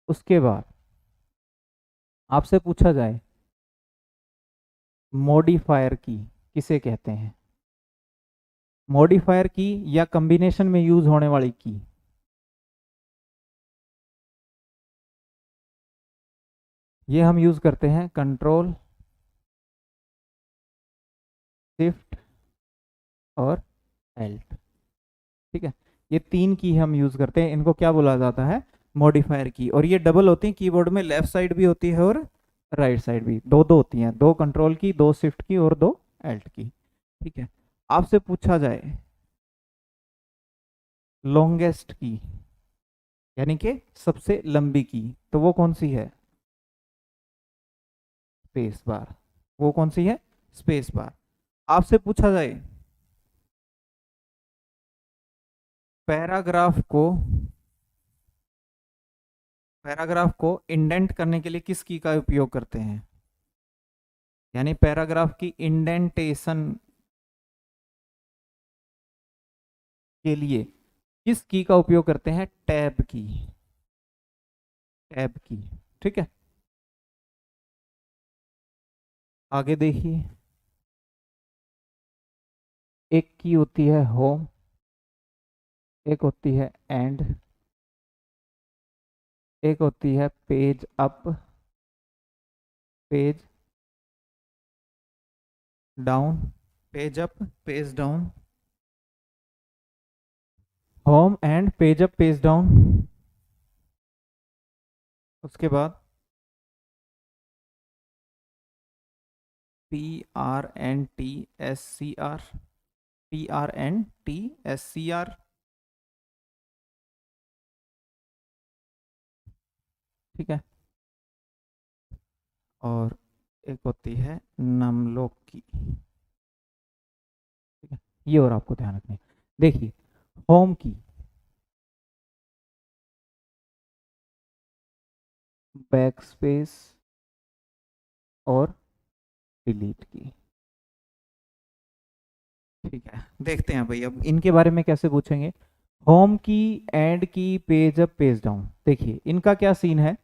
उसके बाद आपसे पूछा जाए मॉडिफायर की किसे कहते हैं, मॉडिफायर की या कॉम्बिनेशन में यूज होने वाली की, ये हम यूज करते हैं कंट्रोल, शिफ्ट और एल्ट, ठीक है। ये 3 की हम यूज करते हैं, इनको क्या बोला जाता है, मॉडिफायर की। और ये डबल होती है कीबोर्ड में, लेफ्ट साइड भी होती है और राइट साइड भी, दो दो होती हैं, 2 कंट्रोल की, 2 शिफ्ट की और 2 एल्ट की, ठीक है। आपसे पूछा जाए लॉन्गेस्ट की, यानी कि सबसे लंबी की, तो वो कौन सी है, स्पेस बार, वो कौन सी है, स्पेस बार। आपसे पूछा जाए पैराग्राफ को, पैराग्राफ को इंडेंट करने के लिए किस की का उपयोग करते हैं, यानी पैराग्राफ की इंडेंटेशन के लिए किस की का उपयोग करते हैं, टैब की, टैब की, ठीक है। आगे देखिए, एक की होती है होम, एक होती है एंड, एक होती है page up, page down, page up, page down, home and page up, page down. उसके बाद PRNTSCR, PRNTSCR, ठीक है। और एक होती है नमलोक की, ठीक है। ये और आपको ध्यान रखनी है। देखिए होम की, बैक स्पेस और डिलीट की, ठीक है, देखते हैं भाई अब इनके बारे में कैसे पूछेंगे। होम की, एंड की, पेज अप, पेज डाउन। देखिए इनका क्या सीन है।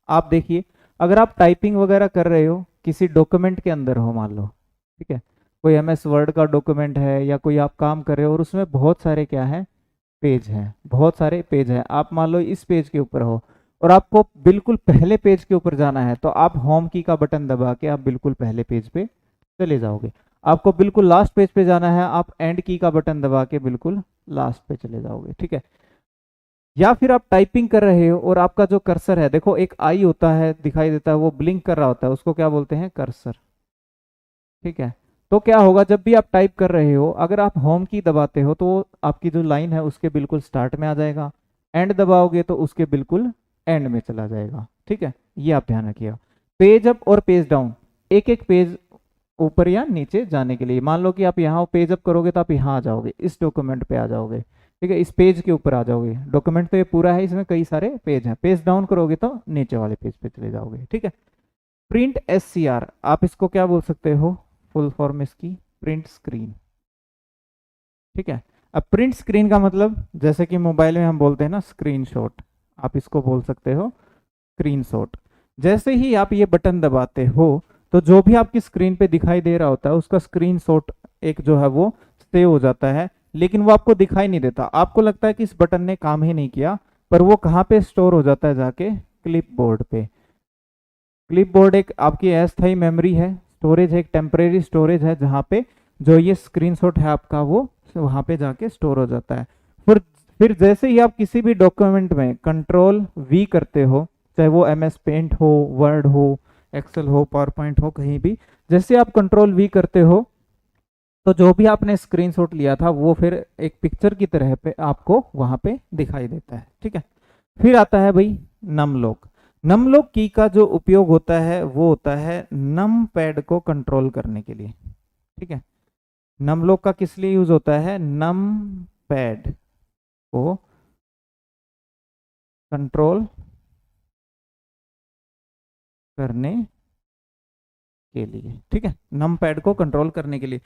आप देखिए, अगर आप टाइपिंग वगैरह कर रहे हो किसी डॉक्यूमेंट के अंदर हो, मान लो, ठीक है, कोई MS वर्ड का डॉक्यूमेंट है या कोई आप काम कर रहे हो और उसमें बहुत सारे क्या है, पेज हैं, बहुत सारे पेज हैं। आप मान लो इस पेज के ऊपर हो और आपको बिल्कुल पहले पेज के ऊपर जाना है, तो आप होम की का बटन दबा के आप बिल्कुल पहले पेज पे चले जाओगे। आपको बिल्कुल लास्ट पेज पे जाना है, आप एंड की का बटन दबा के बिल्कुल लास्ट पे चले जाओगे, ठीक है। या फिर आप टाइपिंग कर रहे हो और आपका जो कर्सर है, देखो एक आई होता है दिखाई देता है, वो ब्लिंक कर रहा होता है, उसको क्या बोलते हैं, कर्सर, ठीक है। तो क्या होगा, जब भी आप टाइप कर रहे हो, अगर आप होम की दबाते हो तो आपकी जो लाइन है उसके बिल्कुल स्टार्ट में आ जाएगा, एंड दबाओगे तो उसके बिल्कुल एंड में चला जाएगा, ठीक है। ये आप ध्यान रखिएगा। पेज अप और पेज डाउन, एक एक पेज ऊपर या नीचे जाने के लिए, मान लो कि आप यहाँ पेज अप करोगे तो आप यहाँ आ जाओगे, इस डॉक्यूमेंट पे आ जाओगे, ठीक है, इस पेज के ऊपर आ जाओगे। डॉक्यूमेंट तो ये पूरा है, इसमें कई सारे पेज हैं। पेज डाउन करोगे तो नीचे वाले पेज पे चले जाओगे, ठीक है। प्रिंट SCR, आप इसको क्या बोल सकते हो, फुल फॉर्म इसकी प्रिंट स्क्रीन, ठीक है। अब प्रिंट स्क्रीन का मतलब, जैसे कि मोबाइल में हम बोलते हैं ना स्क्रीनशॉट, आप इसको बोल सकते हो स्क्रीनशॉट। जैसे ही आप ये बटन दबाते हो तो जो भी आपकी स्क्रीन पे दिखाई दे रहा होता है उसका स्क्रीनशॉट एक जो है वो सेव हो जाता है, लेकिन वो आपको दिखाई नहीं देता। आपको लगता है कि इस बटन ने काम ही नहीं किया, पर वो कहाँ पे स्टोर हो जाता है, जाके क्लिपबोर्ड पे। क्लिपबोर्ड एक आपकी अस्थायी मेमोरी है, स्टोरेज है, एक टेम्परेरी स्टोरेज है, जहाँ पे जो ये स्क्रीनशॉट है आपका वो वहाँ पे जाके स्टोर हो जाता है। फिर जैसे ही आप किसी भी डॉक्यूमेंट में Ctrl+V करते हो, चाहे वो MS पेंट हो, वर्ड हो, एक्सेल हो, पावर पॉइंट हो, कहीं भी जैसे आप Ctrl+V करते हो तो जो भी आपने स्क्रीनशॉट लिया था वो फिर एक पिक्चर की तरह पे आपको वहां पे दिखाई देता है, ठीक है। फिर आता है भाई नमलॉक। नमलॉक की का जो उपयोग होता है वो होता है नम पैड को कंट्रोल करने के लिए, ठीक है। नमलॉक का किस लिए यूज होता है, नम पैड को कंट्रोल करने के लिए, ठीक है, नम पैड को कंट्रोल करने के लिए।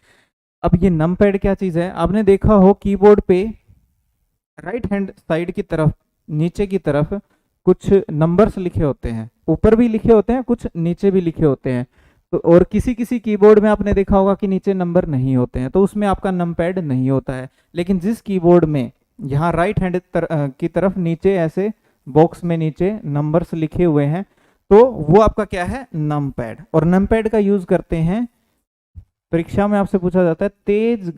अब ये नम पैड क्या चीज है, आपने देखा हो कीबोर्ड पे राइट हैंड साइड की तरफ, नीचे की तरफ कुछ नंबर्स लिखे होते हैं, ऊपर भी लिखे होते हैं, कुछ नीचे भी लिखे होते हैं। तो और किसी किसी कीबोर्ड में आपने देखा होगा कि नीचे नंबर नहीं होते हैं, तो उसमें आपका नमपैड नहीं होता है। लेकिन जिस कीबोर्ड में यहाँ राइट हैंड की तरफ नीचे ऐसे बॉक्स में नीचे नंबर्स लिखे हुए हैं, तो वो आपका क्या है, नमपैड। और नमपैड का यूज करते हैं, परीक्षा में आपसे पूछा जाता है तेज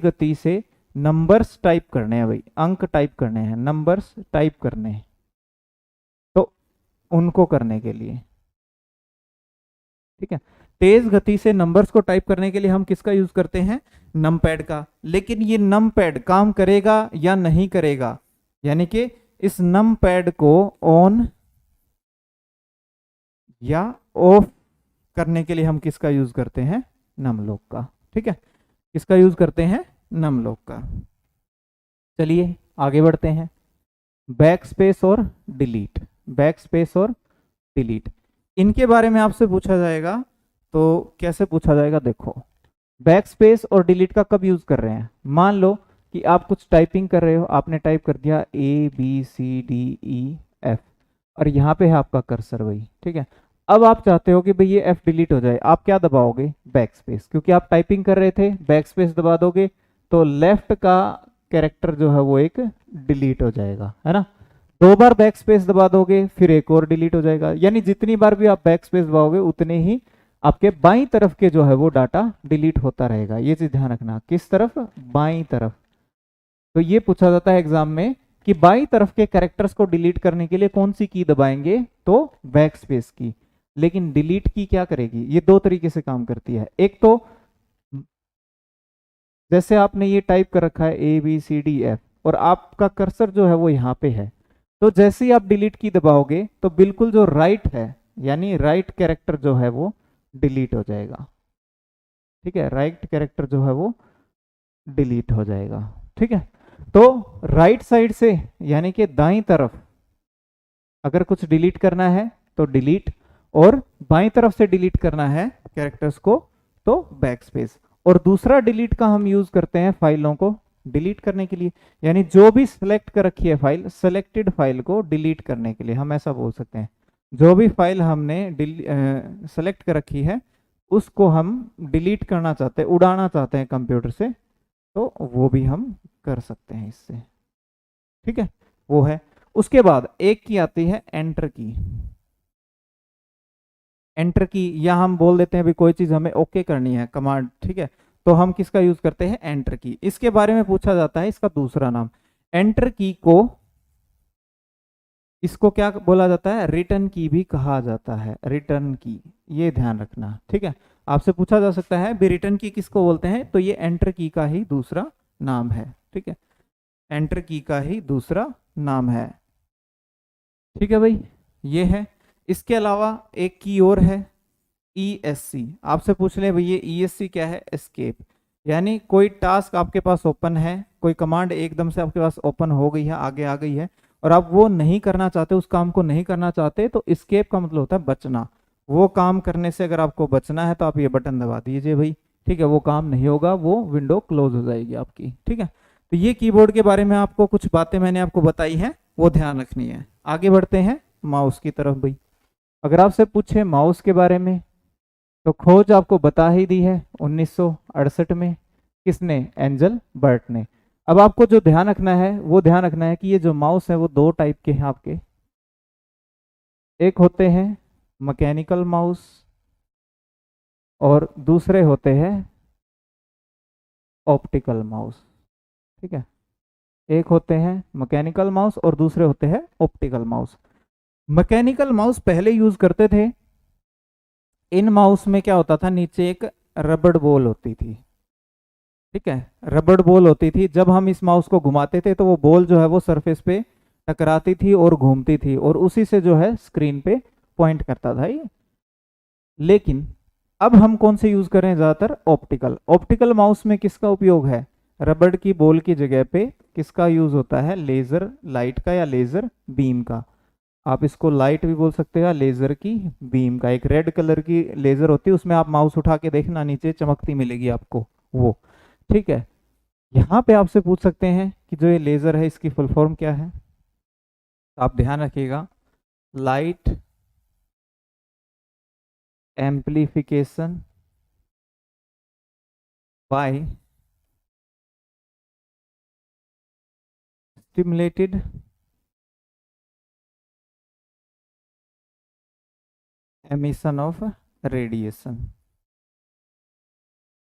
गति से नंबर्स टाइप करने हैं भाई, अंक टाइप करने हैं, नंबर्स टाइप करने हैं, तो उनको करने के लिए, ठीक है। तेज गति से नंबर्स को टाइप करने के लिए हम किसका यूज करते हैं, नमपैड का। लेकिन ये नमपैड काम करेगा या नहीं करेगा, यानी कि इस नमपैड को ऑन या ऑफ करने के लिए हम किसका यूज करते हैं, नमलॉक का, ठीक है। किसका यूज करते हैं, नमलॉक का। चलिए आगे बढ़ते हैं। बैक स्पेस और डिलीट, बैक स्पेस और डिलीट, इनके बारे में आपसे पूछा जाएगा। तो कैसे पूछा जाएगा, देखो बैक स्पेस और डिलीट का कब यूज कर रहे हैं, मान लो कि आप कुछ टाइपिंग कर रहे हो, आपने टाइप कर दिया ABCDEF और यहाँ पे है आपका कर्सर वही, ठीक है। अब आप चाहते हो कि भाई ये F डिलीट हो जाए, आप क्या दबाओगे, बैक स्पेस, क्योंकि आप टाइपिंग कर रहे थे, बैक स्पेस दबा दोगे तो लेफ्ट का कैरेक्टर जो है वो एक डिलीट हो जाएगा, है ना। 2 बार बैक स्पेस दबा दोगे फिर एक और डिलीट हो जाएगा, यानी जितनी बार भी आप बैक स्पेस दबाओगे उतने ही आपके बाईं तरफ के जो है वो डाटा डिलीट होता रहेगा। ये चीज ध्यान रखना, किस तरफ, बाईं तरफ। तो ये पूछा जाता है एग्जाम में कि बाईं तरफ के कैरेक्टर्स को डिलीट करने के लिए कौन सी की दबाएंगे, तो बैक स्पेस की। लेकिन डिलीट की क्या करेगी, ये 2 तरीके से काम करती है। एक तो जैसे आपने ये टाइप कर रखा है ABCDF और आपका कर्सर जो है वो यहाँ पे है, तो जैसे ही आप डिलीट की दबाओगे तो बिल्कुल जो राइट है, यानी राइट कैरेक्टर जो है वो डिलीट हो जाएगा, ठीक है, राइट कैरेक्टर जो है वो डिलीट हो जाएगा, ठीक है। तो राइट साइड से यानी कि दाईं तरफ अगर कुछ डिलीट करना है तो डिलीट, और बाईं तरफ से डिलीट करना है कैरेक्टर्स को तो बैकस्पेस। और दूसरा डिलीट का हम यूज करते हैं फाइलों को डिलीट करने के लिए, यानी जो भी सिलेक्ट कर रखी है फाइल, सिलेक्टेड फाइल को डिलीट करने के लिए हम ऐसा बोल सकते हैं। जो भी फाइल हमने सेलेक्ट कर रखी है उसको हम डिलीट करना चाहते हैं, उड़ाना चाहते हैं कंप्यूटर से, तो वो भी हम कर सकते हैं इससे। ठीक है, वो है। उसके बाद एक की आती है एंटर की। एंटर की या हम बोल देते हैं भी कोई चीज हमें ओके करनी है कमांड, ठीक है, तो हम किसका यूज करते हैं? एंटर की। इसके बारे में पूछा जाता है, इसका दूसरा नाम एंटर की को, इसको क्या बोला जाता है? रिटर्न की भी कहा जाता है, रिटर्न की, ये ध्यान रखना। ठीक है, आपसे पूछा जा सकता है भी रिटर्न की किसको बोलते हैं, तो ये एंटर की का ही दूसरा नाम है। ठीक है, एंटर की का ही दूसरा नाम है। ठीक है भाई, ये है। इसके अलावा एक की और है ESC। आपसे पूछ ले भाई ये ESC क्या है? एस्केप। यानी कोई टास्क आपके पास ओपन है, कोई कमांड एकदम से आपके पास ओपन हो गई है, आगे आ गई है, और आप वो नहीं करना चाहते, उस काम को नहीं करना चाहते, तो एस्केप का मतलब होता है बचना। वो काम करने से अगर आपको बचना है तो आप ये बटन दबा दीजिए भाई। ठीक है, वो काम नहीं होगा, वो विंडो क्लोज हो जाएगी आपकी। ठीक है, तो ये कीबोर्ड के बारे में आपको कुछ बातें मैंने आपको बताई हैं, वो ध्यान रखनी है। आगे बढ़ते हैं माउस की तरफ। भाई अगर आपसे पूछे माउस के बारे में, तो खोज आपको बता ही दी है 1968 में। किसने? एंजल बर्ट ने। अब आपको जो ध्यान रखना है वो ध्यान रखना है कि ये जो माउस है वो दो टाइप के हैं आपके। एक होते हैं मैकेनिकल माउस और दूसरे होते हैं ऑप्टिकल माउस। ठीक है, एक होते हैं मैकेनिकल माउस और दूसरे होते हैं ऑप्टिकल माउस। मैकेनिकल माउस पहले यूज करते थे, इन माउस में क्या होता था, नीचे एक रबड़ बॉल होती थी। ठीक है, रबड़ बॉल होती थी। जब हम इस माउस को घुमाते थे तो वो बॉल जो है वो सरफेस पे टकराती थी और घूमती थी, और उसी से जो है स्क्रीन पे पॉइंट करता था ये। लेकिन अब हम कौन से यूज कर रहे हैं? ज्यादातर ऑप्टिकल। ऑप्टिकल माउस में किसका उपयोग है? रबड़ की बॉल की जगह पे किसका यूज होता है? लेजर लाइट का या लेजर बीम का। आप इसको लाइट भी बोल सकते हो या लेजर की बीम का। एक रेड कलर की लेजर होती है, उसमें आप माउस उठा के देखना, नीचे चमकती मिलेगी आपको वो। ठीक है, यहाँ पे आपसे पूछ सकते हैं कि जो ये लेजर है इसकी फुल फॉर्म क्या है, तो आप ध्यान रखिएगा, light amplification by stimulated emission of radiation.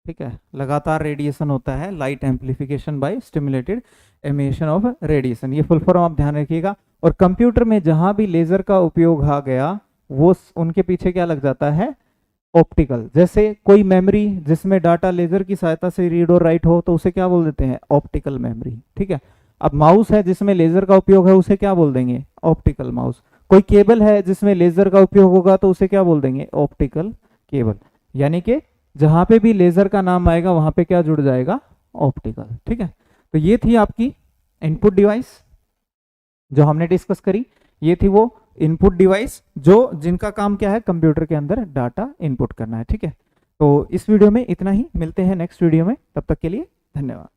ठीक है, लगातार रेडिएशन होता है, light amplification by stimulated emission of radiation, ये फुल फॉर्म आप ध्यान रखिएगा। और कंप्यूटर में जहां भी लेजर का उपयोग आ गया वो उनके पीछे क्या लग जाता है? ऑप्टिकल। जैसे कोई मेमोरी जिसमें डाटा लेजर की सहायता से रीड और राइट हो तो उसे क्या बोल देते हैं? Optical memory. ठीक है, अब माउस है जिसमें लेजर का उपयोग है उसे क्या बोल देंगे? Optical mouse. कोई केबल है जिसमें लेजर का उपयोग होगा तो उसे क्या बोल देंगे? Optical cable. यानी कि जहां पे भी लेजर का नाम आएगा वहां पे क्या जुड़ जाएगा? ऑप्टिकल। ठीक है, तो ये थी आपकी इनपुट डिवाइस जो हमने डिस्कस करी। ये थी वो इनपुट डिवाइस जो जिनका काम क्या है? कंप्यूटर के अंदर डाटा इनपुट करना है। ठीक है, तो इस वीडियो में इतना ही, मिलते हैं नेक्स्ट वीडियो में, तब तक के लिए धन्यवाद।